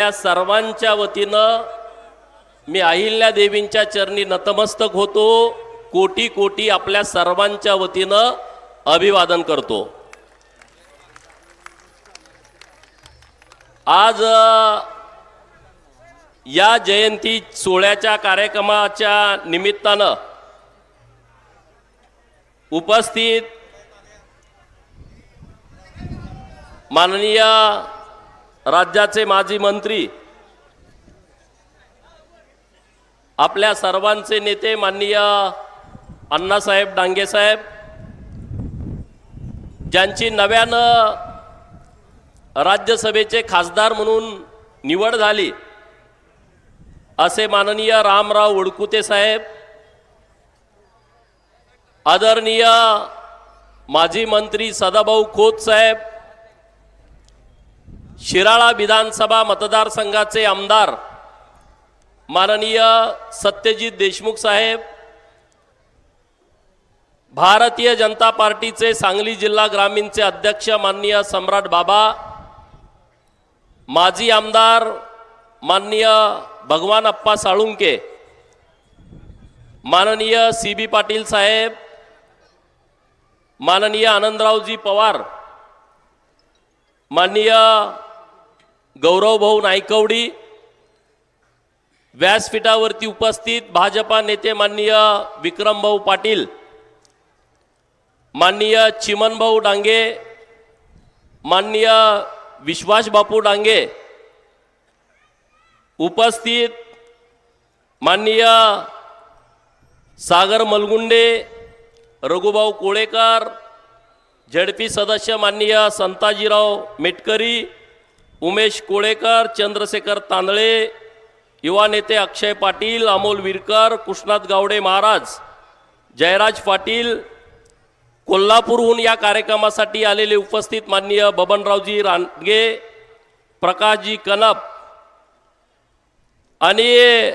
या सर्वांच्या वतीनं मी अहिल्या देवींच्या चरणी नतमस्तक होतो। कोटी कोटी आपल्या सर्वांच्या वतीनं अभिवादन करतो। आज या जयंती सोहळ्याच्या कार्यक्रमाच्या निमित्तानं उपस्थित माननीय राज्याचे माजी मंत्री, आपल्या सर्वांचे नेते माननीय अण्णासाहेब डांगे साहेब, ज्यांची नव्यानं राज्यसभेचे खासदार म्हणून निवड झाली, असे माननीय रामराव वडकुते साहेब, आदरणीय माजी मंत्री सदाभाऊ खोत साहेब, शिराळा विधानसभा मतदारसंघाचे आमदार माननीय सत्यजित देशमुख साहेब, भारतीय जनता पार्टीचे सांगली जिल्हा ग्रामीणचे अध्यक्ष माननीय सम्राट बाबा, माजी आमदार माननीय भगवान अप्पा साळुंके, माननीय CB पाटील साहेब, माननीय आनंदरावजी पवार, माननीय गौरव भाऊ नायकवडी, व्यासपीठावरती उपस्थित भाजपा नेते माननीय विक्रम भाऊ पाटील, माननीय चिमन भाऊ डांगे, माननीय विश्वास बापू डांगे, उपस्थित माननीय सागर मलगुंडे, रघुभाऊ कोळेकर, झेडपी सदस्य माननीय संताजीराव मेटकरी, उमेश कोळेकर, चंद्रशेखर तांदळे, युवा नेते अक्षय पाटील, अमोल विरकर, कृष्णात गावडे महाराज, जयराज पाटील, कोल्हापूरहून या कार्यक्रमासाठी आलेले उपस्थित माननीय बबनरावजी रानगे, प्रकाशजी कनप आणि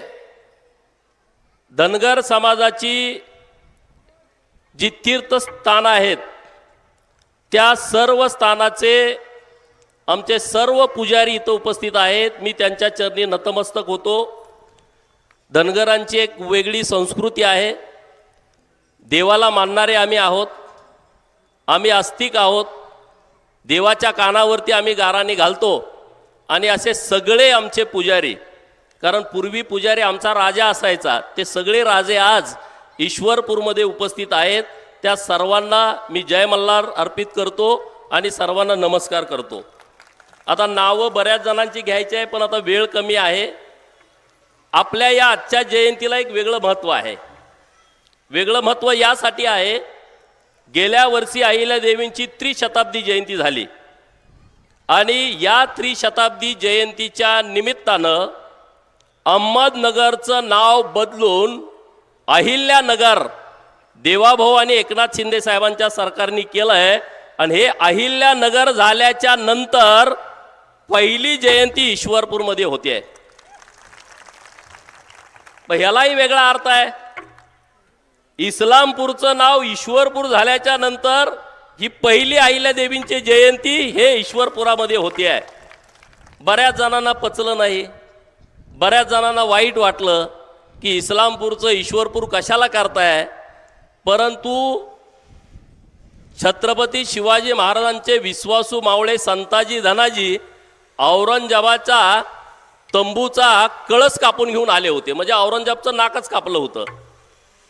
धनगर समाजाची जी तीर्थस्थान आहेत, त्या सर्व स्थानाचे आमचे सर्व पुजारी इथं उपस्थित आहेत। मी त्यांच्या चरणी नतमस्तक होतो। धनगरांची एक वेगळी संस्कृती आहे। देवाला मानणारे आम्ही आहोत, आम्ही आस्तिक आहोत। देवाच्या कानावरती आम्ही गाराणी घालतो आणि असे सगळे आमचे पुजारी, कारण पूर्वी पुजारी आमचा राजा असायचा, ते सगळे राजे आज ईश्वरपूरमध्ये उपस्थित आहेत। त्या सर्वांना मी जय मल्हार अर्पित करतो आणि सर्वांना नमस्कार करतो। आता नावं बऱ्याच जणांची घ्यायची आहे, पण आता वेळ कमी आहे। आपल्या या आजच्या जयंतीला एक वेगळं महत्त्व आहे। वेगळं महत्त्व यासाठी आहे, गेल्या वर्षी अहिल्या देवींची त्रिशताब्दी जयंती झाली आणि या त्रिशताब्दी जयंतीच्या निमित्तानं अहमदनगरचं नाव बदलून अहिल्यानगर देवाभाऊ आणि एकनाथ शिंदे साहेबांच्या सरकारने केलं आहे। आणि हे अहिल्यानगर झाल्याच्या नंतर पहिली जयंती ईश्वरपूरमध्ये होते। ह्यालाही वेगळा अर्थ आहे। इस्लामपूरचं नाव ईश्वरपूर झाल्याच्या नंतर ही पहिली अहिल्या देवींची जयंती हे ईश्वरपुरामध्ये होते आहे। बऱ्याच जणांना पचलं नाही, बऱ्याच जणांना वाईट वाटलं की इस्लामपूरचं ईश्वरपूर कशाला करताय, परंतु छत्रपती शिवाजी महाराजांचे विश्वासू मावळे संताजी धनाजी औरंगजेबाचा तंबूचा कळस कापून घेऊन आले होते, म्हणजे औरंगजेबाचं नाकच कापलं होतं।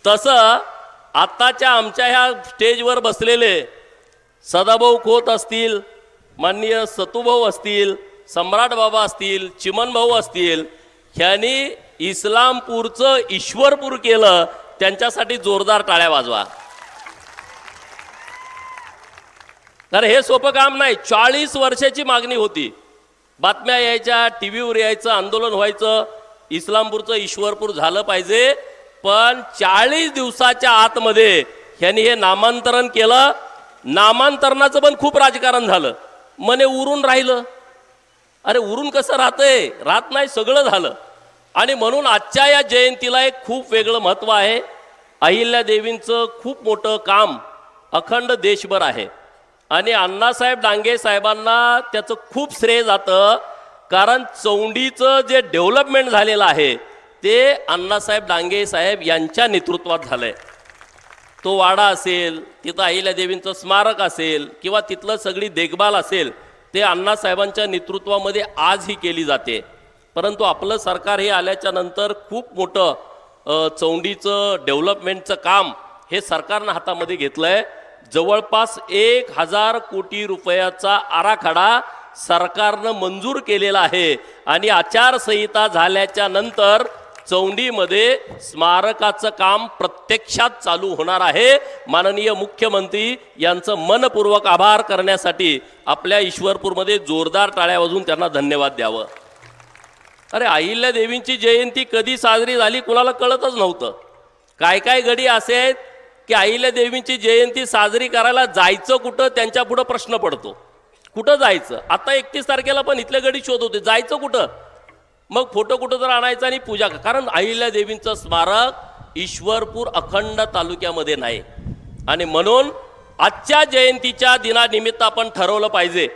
तसं आत्ताच्या आमच्या ह्या स्टेजवर बसलेले सदाभाऊ खोत असतील, माननीय सतुभाऊ असतील, सम्राट बाबा असतील, चिमन भाऊ असतील, ह्यांनी इस्लामपूरचं ईश्वरपूर केलं। त्यांच्यासाठी जोरदार टाळ्या वाजवा। तर हे सोपं काम नाही। 40 वर्षाची मागणी होती, बातम्या यायच्या, टीव्हीवर यायचं, आंदोलन व्हायचं, इस्लामपूरचं ईश्वरपूर झालं पाहिजे। पण 40 दिवसाच्या आतमध्ये ह्यांनी हे नामांतरण केलं। नामांतरणाचं पण खूप राजकारण झालं, मने उरून राहिलं। अरे उरून कसं राहतंय, राहत नाही, सगळं झालं। आणि म्हणून आजच्या या जयंतीला एक खूप वेगळं महत्त्व आहे। अहिल्या देवींचं खूप मोठं काम अखंड देशभर आहे आणि अण्णासाहेब डांगे साहेबांना त्याचं खूप श्रेय जातं। कारण चौंडीचं जे डेव्हलपमेंट झालेलं आहे ते अण्णासाहेब डांगे साहेब यांच्या नेतृत्वात झालंय. तो वाडा असेल, तिथं अहिल्यादेवींचं स्मारक असेल किंवा तिथलं सगळी देखभाल असेल, ते अण्णासाहेबांच्या नेतृत्वामध्ये आजही केली जाते. परंतु आपलं सरकार हे आल्याच्या नंतर खूप मोठं चौंडीचं डेव्हलपमेंटचं काम हे सरकारनं हातामध्ये घेतलं आहे. जवळपास 1000 कोटी रुपयाचा आराखडा सरकारनं मंजूर केलेला आहे आणि आचारसंहिता झाल्याच्या नंतर चौंडीमध्ये स्मारकाचं काम प्रत्यक्षात चालू होणार आहे. माननीय मुख्यमंत्री यांचं मनपूर्वक आभार करण्यासाठी आपल्या ईश्वरपूरमध्ये जोरदार टाळ्या वाजवून त्यांना धन्यवाद द्यावं. अरे अहिल्यादेवींची जयंती कधी साजरी झाली कुणाला कळतच नव्हतं. काय काय गडी असे आहेत की अहिल्यादेवींची जयंती साजरी करायला जायचं कुठं त्यांच्या पुढं प्रश्न पडतो. कुठं जायचं? आता 31 तारखेला पण इथले गडी शोध होते, जायचं कुठं? मग फोटो कुठं तर आणायचा आणि पूजा. कारण अहिल्यादेवींचं स्मारक ईश्वरपूर अखंड तालुक्यामध्ये नाही आणि म्हणून आजच्या जयंतीच्या दिनानिमित्त आपण ठरवलं पाहिजे.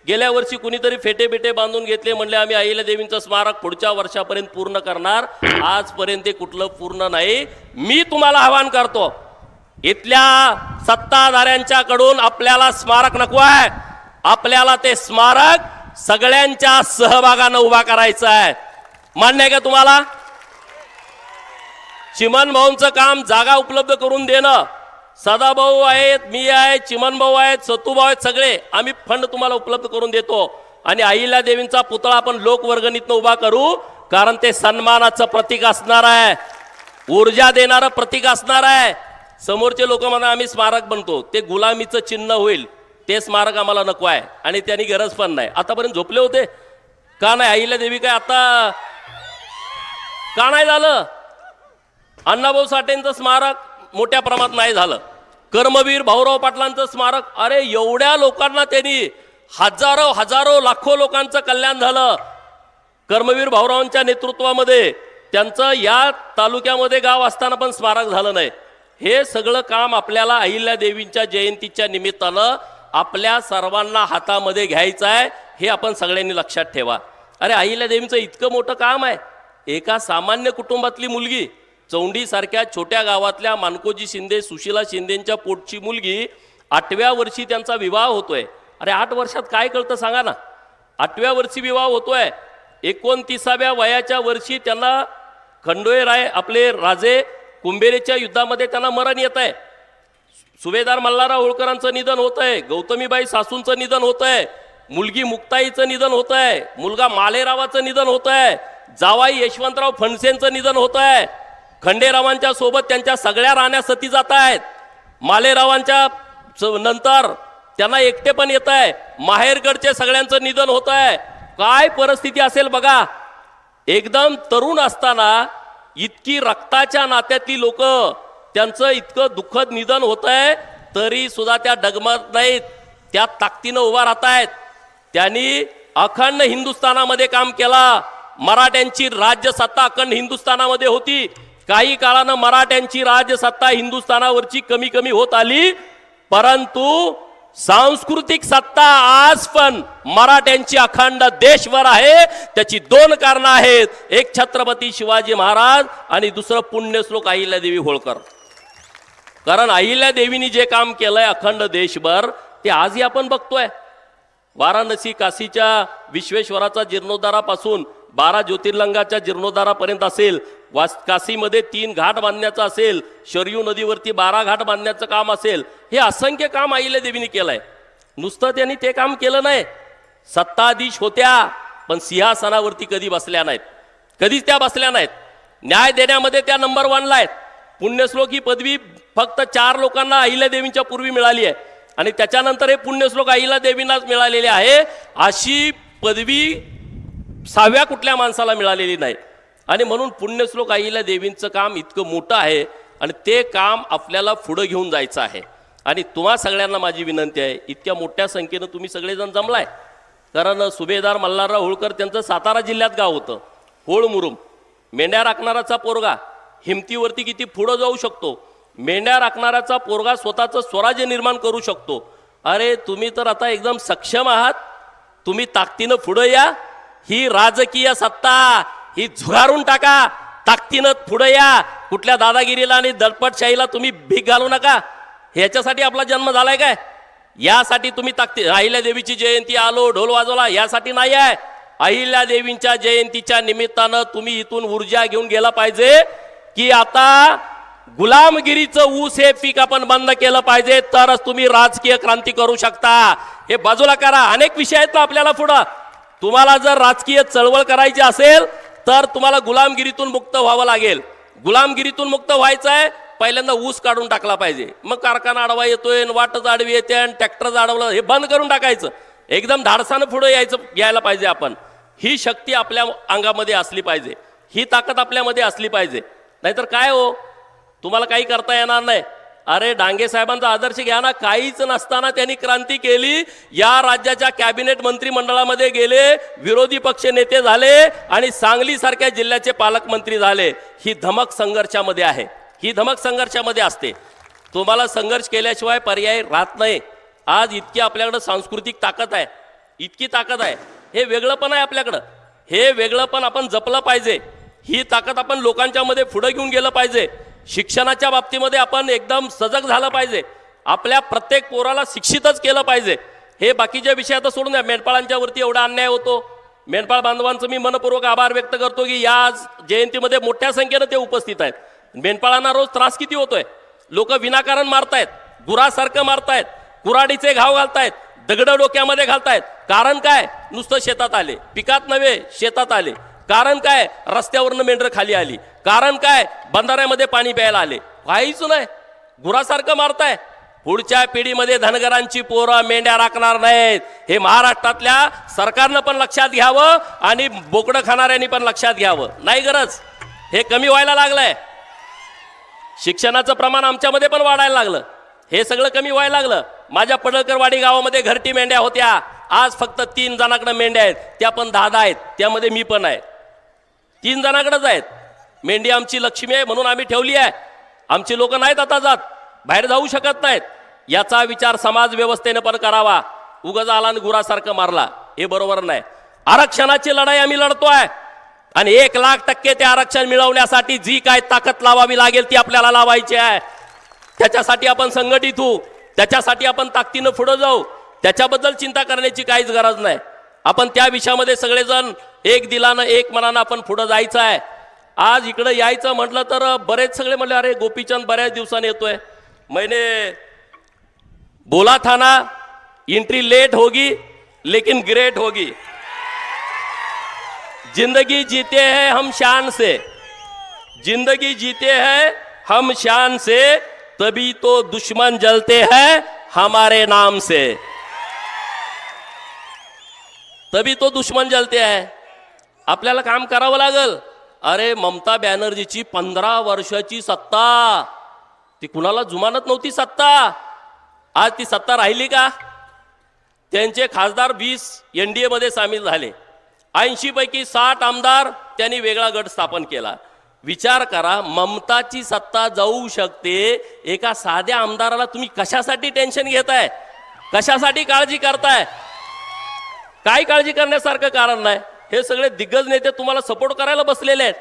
गेल्या वर्षी कुणीतरी फेटे बेटे बांधून घेतले, म्हणले आम्ही अहिल्यादेवींचं स्मारक पुढच्या वर्षापर्यंत पूर्ण करणार. आजपर्यंत ते कुठलं पूर्ण नाही. मी तुम्हाला आवाहन करतो, इथल्या सत्ताधाऱ्यांच्याकडून आपल्याला स्मारक नको आहे, आपल्याला ते स्मारक सगळ्यांच्या सहभागानं उभा करायचं आहे. मान्य आहे का तुम्हाला? चिमन भाऊंचं काम जागा उपलब्ध करून देणं. सदाभाऊ आहेत, मी आहे, चिमन भाऊ आहेत, सतूभाऊ आहेत, सगळे आम्ही फंड तुम्हाला उपलब्ध करून देतो आणि अहिल्यादेवींचा पुतळा आपण लोकवर्गणीतनं उभा करू. कारण ते सन्मानाचं प्रतीक असणार आहे, ऊर्जा देणारं प्रतीक असणार आहे. समोरचे लोक म्हणा आम्ही स्मारक बनतो, ते गुलामीचं चिन्ह होईल. ते स्मारक आम्हाला नको आहे आणि त्यांनी गरज पण नाही. आतापर्यंत झोपले होते का नाही? अहिल्यादेवी काय आता का नाही झालं? अण्णाभाऊ साठेंचं स्मारक मोठ्या प्रमाणात नाही झालं. कर्मवीर भाऊराव पाटलांचं स्मारक, अरे एवढ्या लोकांना त्यांनी हजारो लाखो लोकांचं कल्याण झालं. कर्मवीर भाऊरावांच्या नेतृत्वामध्ये त्यांचं या तालुक्यामध्ये गाव असताना पण स्मारक झालं नाही. हे सगळं काम आपल्याला अहिल्यादेवींच्या जयंतीच्या निमित्तानं आपल्या सर्वांना हातामध्ये घ्यायचं आहे. हे आपण सगळ्यांनी लक्षात ठेवा. अरे अहिल्यादेवींचं इतकं मोठं काम आहे. एका सामान्य कुटुंबातली मुलगी, चौंडीसारख्या छोट्या गावातल्या मानकोजी शिंदे, सुशीला शिंदेंच्या पोटची मुलगी, 8व्या वर्षी त्यांचा विवाह होतोय. अरे 8 वर्षात काय कळतं सांगा ना? 8व्या वर्षी विवाह होतोय. 29व्या वयाच्या वर्षी त्यांना खंडोळराय आपले राजे कुंभेरेच्या युद्धामध्ये त्यांना मरण येत आहे. सुभेदार मल्हारराव होळकरांचं निधन होत आहे. गौतमीबाई सासूंचं निधन होत आहे. मुलगी मुक्ताईचं निधन होत आहे. मुलगा मालेरावाचं निधन होत आहे. जावाई यशवंतराव फणसेंचं निधन होत आहे. खंडेरावांच्या सोबत त्यांच्या सगळ्या राण्या सती जात आहेत. मालेरावांच्या नंतर त्यांना एकटे पण येत आहे. माहेरगडचे सगळ्यांचं निधन होत आहे. काय परिस्थिती असेल बघा. एकदम तरुण असताना इतकी रक्ताच्या नात्यातली लोक, त्यांचं इतकं दुःखद निधन होत आहे तरी सुद्धा त्या डगमगत नाहीत, त्या ताकदीनं उभा राहत आहेत. त्यांनी अखंड हिंदुस्थानामध्ये काम केला. मराठ्यांची राज्यसत्ता अखंड हिंदुस्थानामध्ये होती. काही काळानं मराठ्यांची राज्यसत्ता हिंदुस्थानावरची कमी कमी होत आली, परंतु सांस्कृतिक सत्ता आज पण मराठ्यांची अखंड देशभर आहे. त्याची 2 कारणं आहेत. एक छत्रपती शिवाजी महाराज आणि दुसरं पुण्यश्लोक अहिल्यादेवी होळकर. कारण अहिल्यादेवींनी जे काम केलंय अखंड देशभर ते आजही आपण बघतोय. वाराणसी काशीच्या विश्वेश्वराचा जीर्णोद्धारापासून 12 ज्योतिर्लिंगाच्या जीर्णोद्धारापर्यंत असेल, काशीमध्ये 3 घाट बांधण्याचं असेल, शरयू नदीवरती 12 घाट बांधण्याचं काम असेल, हे असंख्य काम अहिल्यादेवींनी केलंय. नुसतं त्यांनी ते काम केलं नाही. सत्ताधीश होत्या पण सिंहासनावरती कधी बसल्या नाहीत, कधीच त्या बसल्या नाहीत. न्याय देण्यामध्ये त्या नंबर 1ला आहेत. पुण्यश्लोक ही पदवी फक्त 4 लोकांना अहिल्यादेवींच्या पूर्वी मिळाली आहे आणि त्याच्यानंतर हे पुण्यश्लोक अहिल्यादेवींनाच मिळालेले आहे. अशी पदवी 6व्या कुठल्या माणसाला मिळालेली नाही. आणि म्हणून पुण्यश्लोक अहिल्यादेवींचं काम इतकं मोठं आहे आणि ते काम आपल्याला पुढे घेऊन जायचं आहे. आणि तुम्हा सगळ्यांना माझी विनंती आहे, इतक्या मोठ्या संख्येनं तुम्ही सगळेजण जमलाय. कारण सुभेदार मल्हारराव होळकर त्यांचं सातारा जिल्ह्यात गाव होतं, होळमुरुम. मेंढ्या राखणाराचा पोरगा हिमतीवरती किती पुढं जाऊ शकतो. मेंढ्या राखणाराचा पोरगा स्वतःचं स्वराज्य निर्माण करू शकतो. अरे तुम्ही तर आता एकदम सक्षम आहात, तुम्ही ताकदीनं पुढं या. ही राजकीय सत्ता ही झुगारून टाका, ताकदीनं पुढे या. कुठल्या दादागिरीला आणि दडपतशाहीला तुम्ही भीक घालू नका. ह्याच्यासाठी आपला जन्म झालाय काय? यासाठी तुम्ही अहिल्या देवीची जयंती आलो ढोल वाजवला यासाठी नाही आहे. अहिल्या देवींच्या जयंतीच्या निमित्तानं तुम्ही इथून ऊर्जा घेऊन गेला पाहिजे की आता गुलामगिरीचं ऊस हे पीक आपण बंद केलं पाहिजे, तरच तुम्ही राजकीय क्रांती करू शकता. हे बाजूला करा, अनेक विषय आहेत ना आपल्याला पुढं. तुम्हाला जर राजकीय चळवळ करायची असेल तर तुम्हाला गुलामगिरीतून मुक्त व्हावं लागेल. गुलामगिरीतून मुक्त व्हायचं आहे, पहिल्यांदा ऊस काढून टाकला पाहिजे. मग कारखाना आडवा येतोय, वाटच आडवी येते आणि ट्रॅक्टर अडवलं, हे बंद करून टाकायचं. एकदम धाडसानं पुढे यायला पाहिजे आपण. ही शक्ती आपल्या अंगामध्ये असली पाहिजे, ही ताकद आपल्यामध्ये असली पाहिजे. नाहीतर काय हो, तुम्हाला काही करता येणार नाही. अरे डांगे साहेबांचा आदर्श घ्या ना. काहीच नसताना त्यांनी क्रांती केली. या राज्याच्या कॅबिनेट मंत्रिमंडळामध्ये गेले, विरोधी पक्ष नेते झाले आणि सांगली सारख्या जिल्ह्याचे पालकमंत्री झाले. ही धमक संघर्षामध्ये आहे, ही धमक संघर्षामध्ये असते. तुम्हाला संघर्ष केल्याशिवाय पर्याय राहत नाही. आज इतकी आपल्याकडे सांस्कृतिक ताकद आहे, इतकी ताकद आहे. हे वेगळंपण आहे आपल्याकडं, हे वेगळंपण आपण जपलं पाहिजे. ही ताकद आपण लोकांच्या मध्ये पुढे घेऊन गेलं पाहिजे. शिक्षणाच्या बाबतीमध्ये आपण एकदम सजग झालं पाहिजे. आपल्या प्रत्येक पोराला शिक्षितच केलं पाहिजे. हे बाकीच्या विषय आता सोडून द्या. मेंढपाळांच्या वरती एवढा अन्याय होतो. मेंढपाळ बांधवांचं मी मनपूर्वक आभार व्यक्त करतो की या जयंतीमध्ये मोठ्या संख्येनं ते उपस्थित आहेत. मेंढपाळांना रोज त्रास किती होतोय. लोक विनाकारण मारतायत, गुरासारखं मारतायत, कुऱ्हाडीचे घाव घालतायत, दगड डोक्यामध्ये घालतायत. कारण काय? नुसतं शेतात आले, पिकात नव्हे शेतात आले. कारण काय? रस्त्यावरनं मेंढरं खाली आली. कारण काय? बंधाऱ्यामध्ये पाणी प्यायला आले. काहीच नाही, गुरासारखं मारताय. पुढच्या पिढीमध्ये धनगरांची पोरं मेंढ्या राखणार नाहीत. हे महाराष्ट्रातल्या सरकारनं पण लक्षात घ्यावं आणि बोकडं खाणाऱ्यांनी पण लक्षात घ्यावं. नाही गरज, हे कमी व्हायला लागलंय. शिक्षणाचं प्रमाण आमच्यामध्ये पण वाढायला लागलं, हे सगळं कमी व्हायला लागलं. माझ्या पडळकरवाडी गावामध्ये घरटी मेंढ्या होत्या, आज फक्त 3 जणांकडे मेंढ्या आहेत. त्या पण 10 आहेत, त्यामध्ये मी पण आहे. 3 जणांकडेच आहेत. मेंढी आमची लक्ष्मी आहे म्हणून आम्ही ठेवली आहे. आमची लोक नाहीत आता जात, बाहेर जाऊ शकत नाहीत. याचा विचार समाज व्यवस्थेने पण करावा. उगाच आला आणि गुरासारखं मारला, हे बरोबर नाही. आरक्षणाची लढाई आम्ही लढतोय आणि 1,00,000% ते आरक्षण मिळवण्यासाठी जी काय ताकद लावावी लागेल ती आपल्याला लावायची आहे. त्याच्यासाठी आपण संघटित होऊ, त्याच्यासाठी आपण ताकदीनं पुढे जाऊ. त्याच्याबद्दल चिंता करण्याची काहीच गरज नाही. आपण त्या विषयामध्ये सगळेजण एक दिलानं एक मनानं आपण पुढे जायचं आहे. आज इकडे यायचं म्हटलं तर बरेच सगळे म्हणले अरे गोपीचंद बऱ्याच दिवसांनी येतोय. मैंने बोला था ना एंट्री लेट होगी लेकिन ग्रेट होगी. जिंदगी जीते हैं हम शान से, जिंदगी जीते हैं हम शान से, तभी तो दुश्मन जलते हैं हमारे नाम से. तभी तो दुश्मन जलते हैं. आपल्याला काम करावं लागल. अरे ममता बॅनर्जीची 15 वर्षाची सत्ता, ती कुणाला जुमानत नव्हती सत्ता. आज ती सत्ता राहिली का? त्यांचे खासदार 20 NDA मध्ये सामील झाले. 80 पैकी 60 आमदार त्यांनी वेगळा गट स्थापन केला. विचार करा, ममताची सत्ता जाऊ शकते, एका साध्या आमदाराला तुम्ही कशासाठी टेन्शन घेताय, कशासाठी काळजी करताय? काय काळजी करण्यासारखं कारण नाही. हे सगळे दिग्गज नेते तुम्हाला सपोर्ट करायला बसलेले आहेत.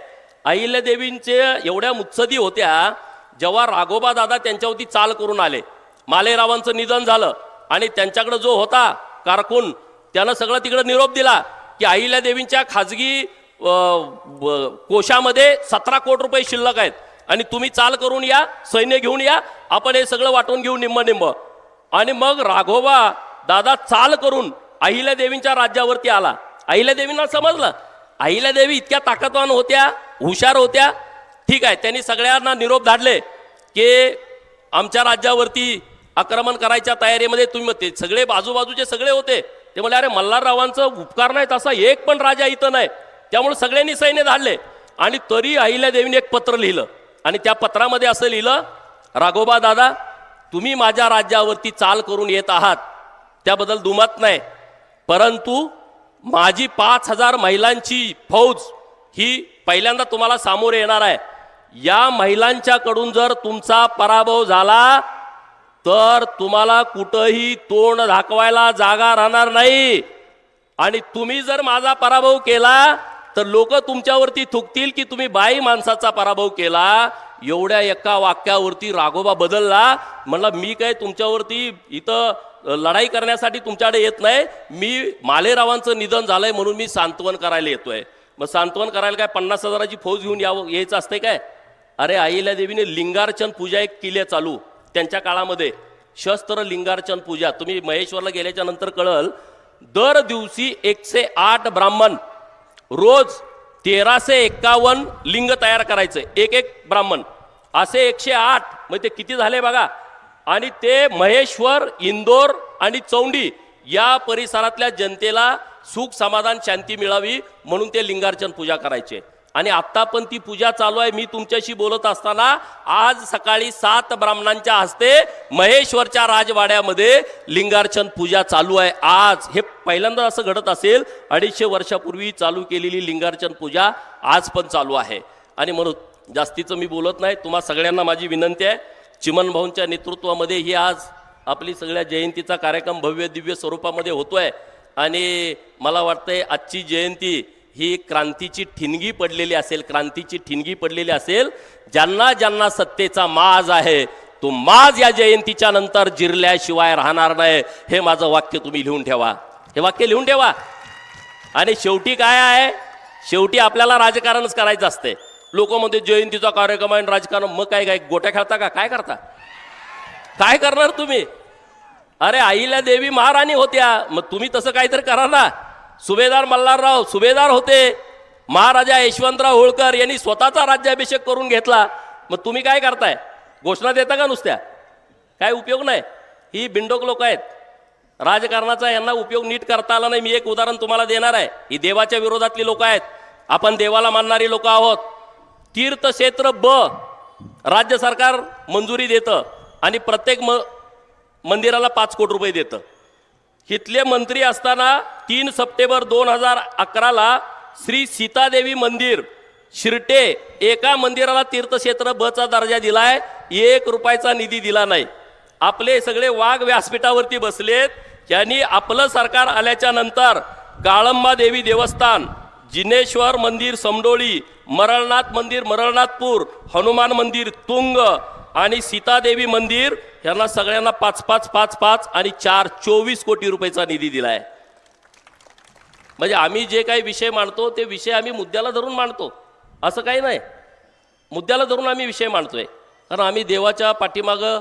अहिल्या देवींचे एवढ्या मुत्सदी होत्या, जेव्हा राघोबा दादा त्यांच्यावरती चाल करून आले, मालेरावांचं निधन झालं आणि त्यांच्याकडे जो होता कारकून त्यानं सगळं तिकडे निरोप दिला की अहिल्या देवींच्या खाजगी कोशामध्ये 17 कोटी रुपये शिल्लक आहेत आणि तुम्ही चाल करून या, सैन्य घेऊन या, आपण हे सगळं वाटून घेऊ निम्म निम्म. आणि मग राघोबा दादा चाल करून अहिल्या देवींच्या राज्यावरती आला. अहिल्या देवींना समजलं अहिल्या देवी इतक्या ताकदवान होत्या, हुशार होत्या. ठीक आहे, त्यांनी सगळ्यांना निरोप धाडले की आमच्या राज्यावरती आक्रमण करायच्या तयारीमध्ये तुम्ही. ते सगळे बाजूबाजूचे सगळे होते. ते म्हणले अरे मल्हाररावांचं उपकार नाही तसा एक पण राजा इथं नाही. त्यामुळे सगळ्यांनी सैन्य धाडले आणि तरी अहिल्या देवीने एक पत्र लिहिलं आणि त्या पत्रामध्ये असं लिहिलं, राघोबा दादा तुम्ही माझ्या राज्यावरती चाल करून येत आहात त्याबद्दल दुमत नाही, परंतु माझी 5000 महिलांची फौज ही पहिल्यांदा तुम्हाला सामोरे येणार आहे. या महिलांच्याकडून जर तुमचा पराभव झाला तर तुम्हाला कुठेही तोंड दाखवायला जागा राहणार नाही. आणि तुम्ही जर माझा पराभव केला तर लोक तुमच्यावरती थुकतील की तुम्ही बाई माणसाचा पराभव केला. एवढ्या एका वाक्यावरती राघोबा बदलला. म्हणला मी काय तुमच्यावरती इथं लढाई करण्यासाठी तुमच्याकडे येत नाही, मी मालेरावांचं निधन झालंय म्हणून मी सांत्वन करायला येतोय. मग सांत्वन करायला काय 50,000ची फौज घेऊन यायचं असते काय? अरे अहिल्या देवीने लिंगार्चन पूजा एक केली चालू त्यांच्या काळामध्ये, शस्त्र लिंगार्चन पूजा. तुम्ही महेश्वरला गेल्याच्या नंतर कळल, दर दिवशी 108 ब्राह्मण रोज 1351 लिंग तयार करायचे, एक ब्राह्मण असे 108. मग ते किती झाले बघा. आणि ते महेश्वर, इंदोर आणि चौंडी या परिसरातल्या जनतेला सुख समाधान शांती मिळावी म्हणून ते लिंगार्चन पूजा करायचे. आणि आत्ता पण ती पूजा चालू आहे. मी तुमच्याशी बोलत असताना आज सकाळी 7 ब्राह्मणांच्या हस्ते महेश्वरच्या राजवाड्यामध्ये लिंगार्चन पूजा चालू आहे. आज हे पहिल्यांदा असं घडत असेल. 250 वर्षापूर्वी चालू केलेली लिंगार्चन पूजा आज पण चालू आहे. आणि म्हणून जास्तीचं मी बोलत नाही. तुम्हा सगळ्यांना माझी विनंती आहे, चिमन भाऊंच्या नेतृत्वामध्ये ही आज आपली सगळ्या जयंतीचा कार्यक्रम भव्य दिव्य स्वरूपामध्ये होतोय. आणि मला वाटतंय आजची जयंती ही क्रांतीची ठिणगी पडलेली असेल, क्रांतीची ठिणगी पडलेली असेल. ज्यांना ज्यांना सत्तेचा माज आहे तो माज या जयंतीच्या नंतर जिरल्याशिवाय राहणार नाही. हे माझं वाक्य तुम्ही लिहून ठेवा, हे वाक्य लिहून ठेवा. आणि शेवटी काय आहे, शेवटी आपल्याला राजकारणच करायचं असते. लोक म्हणते जयंतीचा कार्यक्रम आहे राजकारण, मग काय काय गोट्या खेळता का? काय करता, काय करणार तुम्ही? अरे अहिल्या देवी महाराणी होत्या, मग तुम्ही तसं काहीतरी करा ना. सुभेदार मल्हारराव सुभेदार होते, महाराजा यशवंतराव होळकर यांनी स्वतःचा राज्याभिषेक करून घेतला. मग तुम्ही काय करताय? घोषणा देता का नुसत्या? काय उपयोग नाही. ही बिंडोक लोक आहेत राजकारणाचा, यांना उपयोग नीट करता आला नाही. मी एक उदाहरण तुम्हाला देणार आहे. ही देवाच्या विरोधातली लोक आहेत. आपण देवाला मानणारी लोक आहोत. तीर्थक्षेत्र ब राज्य सरकार मंजुरी देतं आणि प्रत्येक मंदिराला 5 कोटी रुपये देतं. इथले मंत्री असताना 3 सप्टेंबर 2011ला श्री सीतादेवी मंदिर शिरटे एका मंदिराला तीर्थक्षेत्र ब चा दर्जा दिलाय. 1 रुपयाचा निधी दिला नाही. आपले सगळे वाघ व्यासपीठावरती बसलेत. यांनी आपलं सरकार आल्याच्या नंतर काळंबा देवी देवस्थान, जिनेश्वर मंदिर समडोळी, मरळनाथ मंदिर मरळनाथपूर, हनुमान मंदिर तुंग आणि सीतादेवी मंदिर यांना सगळ्यांना 5-5 आणि 4 24 कोटी रुपयाचा निधी दिलाय. म्हणजे आम्ही जे काही विषय मांडतो ते विषय आम्ही मुद्द्याला धरून मांडतो, असं काही नाही. मुद्द्याला धरून आम्ही विषय मांडतोय कारण आम्ही देवाच्या पाठीमागं,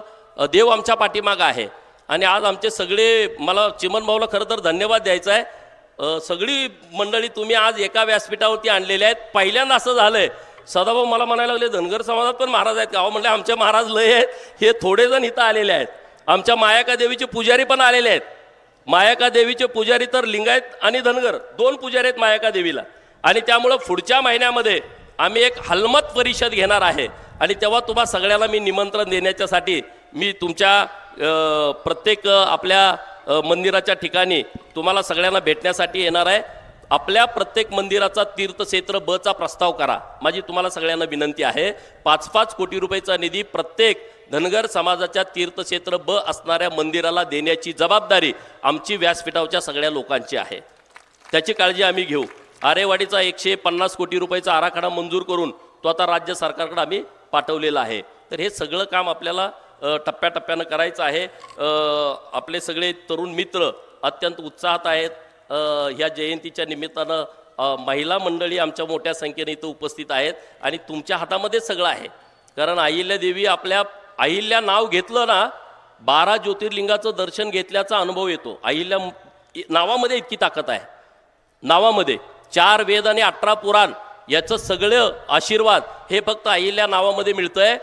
देव आमच्या पाठीमागं आहे. आणि आज आमचे सगळे, मला चिमन भाऊला खरं तर धन्यवाद द्यायचा आहे. सगळी मंडळी तुम्ही आज एका व्यासपीठावरती आणलेले आहेत. पहिल्यांदा असं झालंय, सदाभाऊ मला म्हणायला लागले धनगर समाजात पण महाराज आहेत का? अहो म्हणले आमचे महाराज लय आहेत, हे थोडे जण इथं आलेले आहेत. आमच्या मायाका देवीचे पुजारी पण आलेले आहेत. मायाका देवीचे पुजारी तर लिंगायत आणि धनगर 2 पुजारी आहेत मायाका देवीला. आणि त्यामुळं पुढच्या महिन्यामध्ये आम्ही एक हलमत परिषद घेणार आहे. आणि तेव्हा तुम्हा सगळ्याला मी निमंत्रण देण्याच्यासाठी मी तुमच्या प्रत्येक आपल्या मंदिराच्या ठिकाणी तुम्हाला सगळ्यांना भेटण्यासाठी येणार आहे. आपल्या प्रत्येक मंदिराचा तीर्थक्षेत्र ब चा प्रस्ताव करा. माझी तुम्हाला सगळ्यांना विनंती आहे. 5-5 कोटी रुपयाचा निधी प्रत्येक धनगर समाजाच्या तीर्थक्षेत्र ब असणाऱ्या मंदिराला देण्याची जबाबदारी आमची व्यासपीठावरच्या सगळ्या लोकांची आहे. त्याची काळजी आम्ही घेऊ. आरेवाडीचा 150 कोटी रुपयाचा आराखडा मंजूर करून तो आता राज्य सरकारकडे आम्ही पाठवलेला आहे. तर हे सगळं काम आपल्याला टप्प्याटप्प्यानं करायचं आहे. आपले सगळे तरुण मित्र अत्यंत उत्साहात आहेत. ह्या जयंतीच्या निमित्तानं महिला मंडळी आमच्या मोठ्या संख्येने इथं उपस्थित आहेत. आणि तुमच्या हातामध्ये सगळं आहे. कारण अहिल्या देवी, आपल्या अहिल्या नाव घेतलं ना, 12 ज्योतिर्लिंगाचं दर्शन घेतल्याचा अनुभव येतो. अहिल्या नावामध्ये इतकी ताकद आहे. नावामध्ये 4 वेद आणि 18 पुराण याचं सगळं आशीर्वाद हे फक्त अहिल्या नावामध्ये मिळतंय.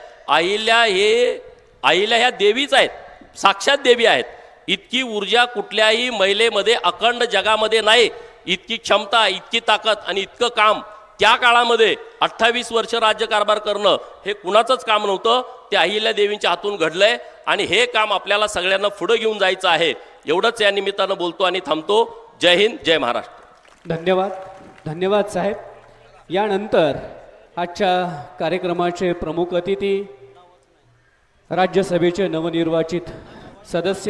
अहिल्या ह्या देवीच आहेत, साक्षात देवी आहेत. इतकी ऊर्जा कुठल्याही महिलेमध्ये अखंड जगामध्ये नाही. इतकी क्षमता, इतकी ताकद आणि इतकं काम त्या काळामध्ये 28 वर्ष राज्यकारभार करणं हे कुणाचंच काम नव्हतं. ते अहिल्या देवींच्या हातून घडलंय. आणि हे काम आपल्याला सगळ्यांना पुढे घेऊन जायचं आहे. एवढंच या निमित्तानं बोलतो आणि थांबतो. जय हिंद, जय महाराष्ट्र. धन्यवाद, धन्यवाद साहेब. यानंतर आजच्या कार्यक्रमाचे प्रमुख अतिथी, राज्यसभेचे नवनिर्वाचित सदस्य